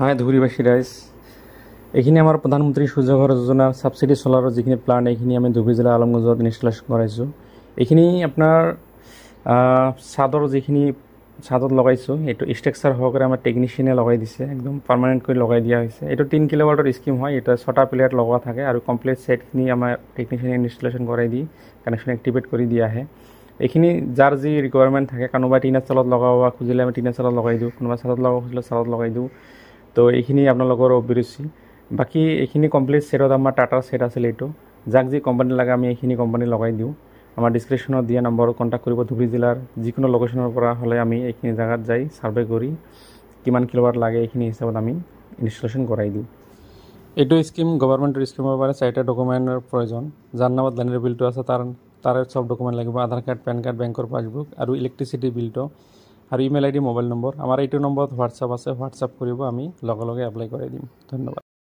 হাই ধুবুৰীবাসী ৰাইজ, এইখিনি আমাৰ প্ৰধানমন্ত্ৰী সূৰ্য ঘৰ যোজনা ছাবচিডি চলাৰৰ যিখিনি প্লান এইখিনি আমি ধুবুৰী জিলা আলমগঞ্জত ইনষ্টলেশ্যন কৰাইছোঁ। এইখিনি আপোনাৰ ছাদৰ যিখিনি ছাদত লগাইছোঁ এইটো ষ্ট্ৰাকচাৰ সহকাৰে আমাৰ টেকনিচিয়ানে লগাই দিছে, একদম পাৰ্মানেণ্ট কৰি লগাই দিয়া হৈছে। এইটো 3 কিলোৱাটৰ স্কিম হয়। এটা 6টা প্লেট লগোৱা থাকে আৰু কমপ্লিট ছেটখিনি আমাৰ টেকনিচিয়ানে ইনষ্টলেশ্যন কৰাই দি কানেকশ্যন এক্টিভেট কৰি দিয়া আহে। এইখিনি যাৰ যি ৰিকুৱাৰমেণ্ট থাকে, কোনোবাই টিনৰ চালত লগাব খুজিলে আমি টিনৰ চালত লগাই দিওঁ, কোনোবা চালত লগাব খুজিলে চালত লগাই দিওঁ। তো এইখিনি আপোনালোকৰ অভিৰুচি। বাকী এইখিনি কমপ্লিট ছেটত আমাৰ টাটাৰ ছেট আছিল। এইটো যাক যি কোম্পানী লাগে আমি এইখিনি কোম্পানী লগাই দিওঁ। আমাৰ ডিছক্ৰিপশ্যনত দিয়া নম্বৰত কণ্টেক্ট কৰিব। ধুবুৰী জিলাৰ যিকোনো লোকেশ্যনৰ পৰা হ'লে আমি এইখিনি জেগাত যাই ছাৰ্ভে কৰি কিমান কিলোৱাট লাগে এইখিনি হিচাপত আমি ইনষ্টলেশ্যন কৰাই দিওঁ। এইটো স্কিম গভৰ্ণমেণ্টৰ স্কিমৰ পৰা 4টা ডকুমেণ্টৰ প্ৰয়োজন। যাৰ নামত লেণ্ডৰ বিলটো আছে তাৰে চব ডকুমেণ্ট লাগিব, আধাৰ কাৰ্ড, পেন কাৰ্ড, বেংকৰ পাছবুক আৰু ইলেক্ট্ৰিচিটি বিলটো আৰু ইমেইল ID, মোবাইল নম্বৰ। আমাৰ এইটো নম্বৰত হোৱাটছআপ আছে, হোৱাটছআপ কৰিব, আমি লগে লগে এপ্লাই কৰাই দিম। ধন্যবাদ।